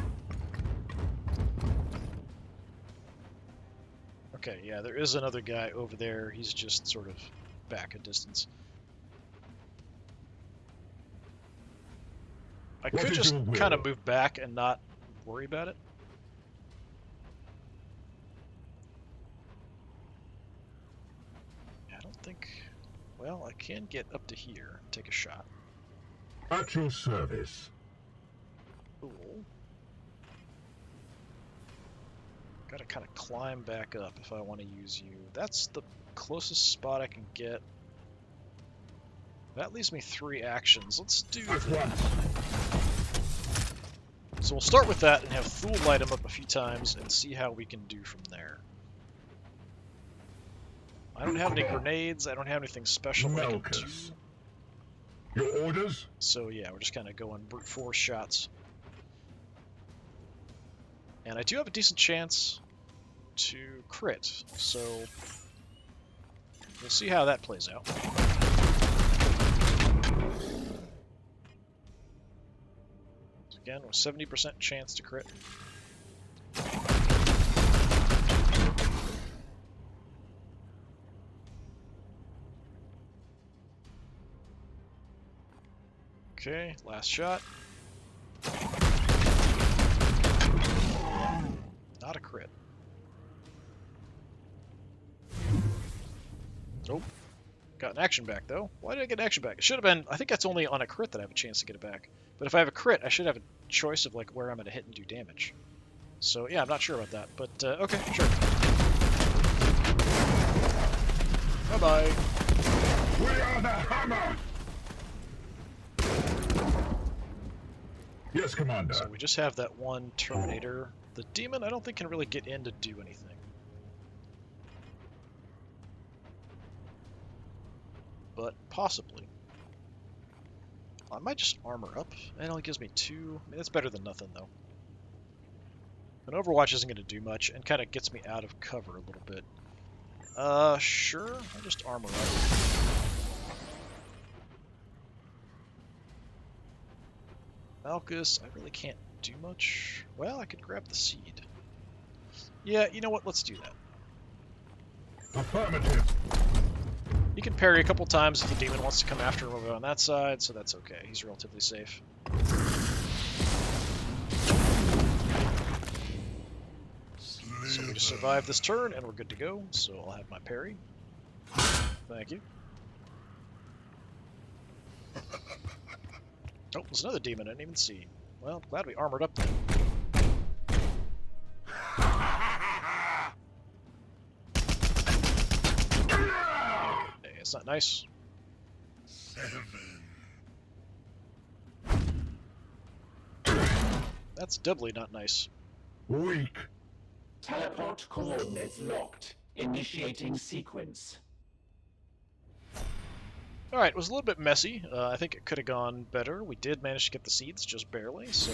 Okay, yeah, there is another guy over there. He's just sort of back a distance. I could just kind of move back and not worry about it. I don't think... Well, I can get up to here and take a shot. At your service. Cool. Gotta kind of climb back up if I want to use you. That's the closest spot I can get. That leaves me 3 actions. Let's do that. So we'll start with that and have Thawn light him up a few times and see how we can do from there. I don't have any grenades. I don't have anything special that I can do. Your orders? So yeah, we're just kind of going brute force shots. And I do have a decent chance to crit, so we'll see how that plays out. So again, with 70% chance to crit. Okay, last shot. Not a crit. Nope. Got an action back, though. Why did I get an action back? It should have been... I think that's only on a crit that I have a chance to get it back. But if I have a crit, I should have a choice of like where I'm going to hit and do damage. So, yeah, I'm not sure about that. But, okay, sure. Bye-bye. We are the hammer! Yes, Commander. So we just have that one Terminator. The demon, I don't think, can really get in to do anything. But possibly. I might just armor up. It only gives me 2. I mean, that's better than nothing, though. And Overwatch isn't going to do much, and kind of gets me out of cover a little bit. Sure. I'll just armor up. Malchus, I really can't do much. Well, I could grab the seed. Yeah, you know what? Let's do that. Affirmative. He can parry a couple times if the demon wants to come after him over on that side, so that's okay. He's relatively safe. So we just survived this turn, and we're good to go, so I'll have my parry. Thank you. Oh, there's another demon I didn't even see. Well, glad we armored up then. Hey, it's not nice. 7. That's doubly not nice. Weak. Teleport coordinates locked. Initiating sequence. Alright, it was a little bit messy. I think it could have gone better. We did manage to get the seeds, just barely, so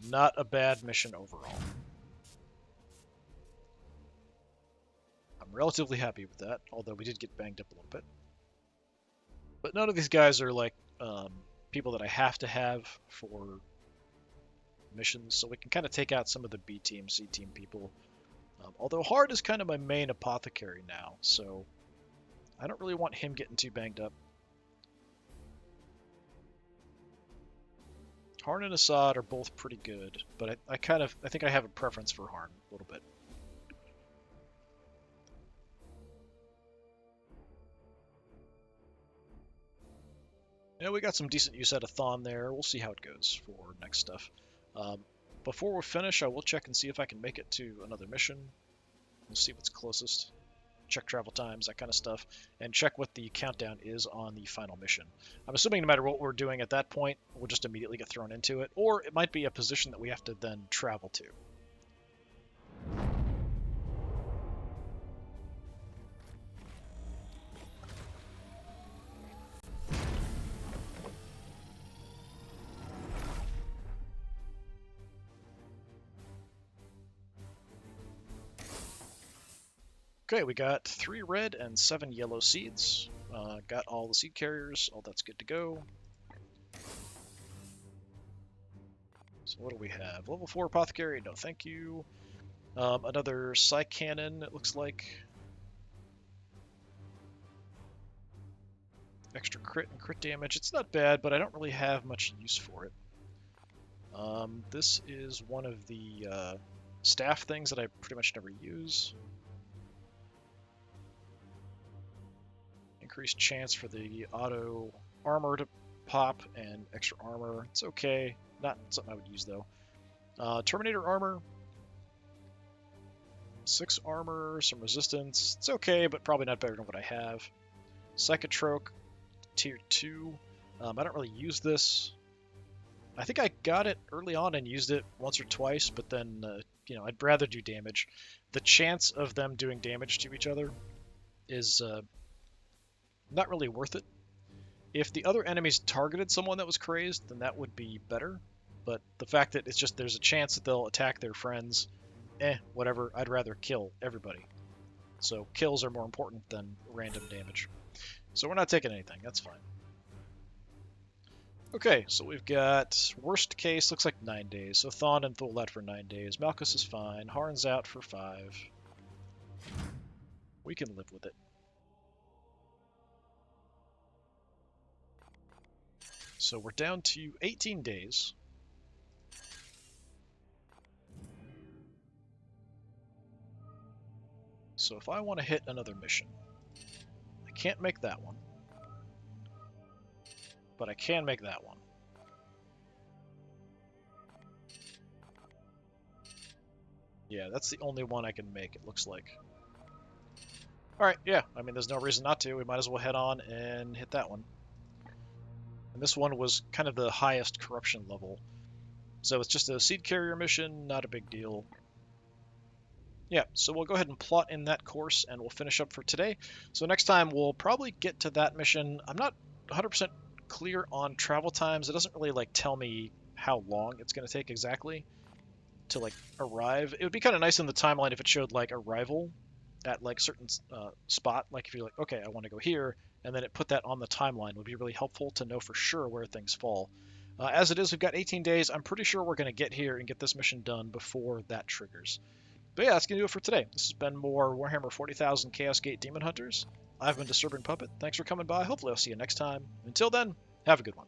not a bad mission overall. I'm relatively happy with that, although we did get banged up a little bit. But none of these guys are like people that I have to have for missions, so we can kind of take out some of the B team, C team people. Although Hard is kind of my main apothecary now, so I don't really want him getting too banged up. Harn and Assad are both pretty good, but I think I have a preference for Harn a little bit. Yeah, we got some decent use out of Thawn there. We'll see how it goes for next stuff. Before we finish, I will check and see if I can make it to another mission. We'll see what's closest. Check travel times, that kind of stuff, and check what the countdown is on the final mission. I'm assuming no matter what we're doing at that point, we'll just immediately get thrown into it, or it might be a position that we have to then travel to. Okay, we got 3 red and 7 yellow seeds. Got all the seed carriers, all that's good to go. So what do we have? Level 4 apothecary, no thank you. Another Psy Cannon, it looks like. Extra crit and crit damage. It's not bad, but I don't really have much use for it. This is one of the staff things that I pretty much never use. Increased chance for the auto armor to pop and extra armor. It's okay. Not something I would use though. Terminator armor. 6 armor, some resistance. It's okay, but probably not better than what I have. Psychotroche, tier 2. I don't really use this. I think I got it early on and used it once or twice, but then, I'd rather do damage. The chance of them doing damage to each other is not really worth it. If the other enemies targeted someone that was crazed, then that would be better. But the fact that it's just there's a chance that they'll attack their friends, whatever, I'd rather kill everybody. So kills are more important than random damage. So we're not taking anything, that's fine. Okay, so we've got worst case, looks like 9 days. So Thawn and Thul out for 9 days. Malchus is fine. Harn's out for 5. We can live with it. So we're down to 18 days. So if I want to hit another mission, I can't make that one. But I can make that one. Yeah, that's the only one I can make, it looks like. Alright, yeah, I mean, there's no reason not to. We might as well head on and hit that one. And this one was kind of the highest corruption level. So it's just a seed carrier mission, not a big deal. Yeah, so we'll go ahead and plot in that course and we'll finish up for today. So next time we'll probably get to that mission. I'm not 100% clear on travel times. It doesn't really tell me how long it's going to take exactly to arrive. It would be kind of nice in the timeline if it showed arrival at certain spot. If you're okay, I want to go here, and then it put that on the timeline would be really helpful to know for sure where things fall. As it is, we've got 18 days. I'm pretty sure we're going to get here and get this mission done before that triggers. But yeah, that's going to do it for today. This has been more Warhammer 40,000 Chaos Gate Demon Hunters. I've been Disturbing Puppet. Thanks for coming by. Hopefully I'll see you next time. Until then, have a good one.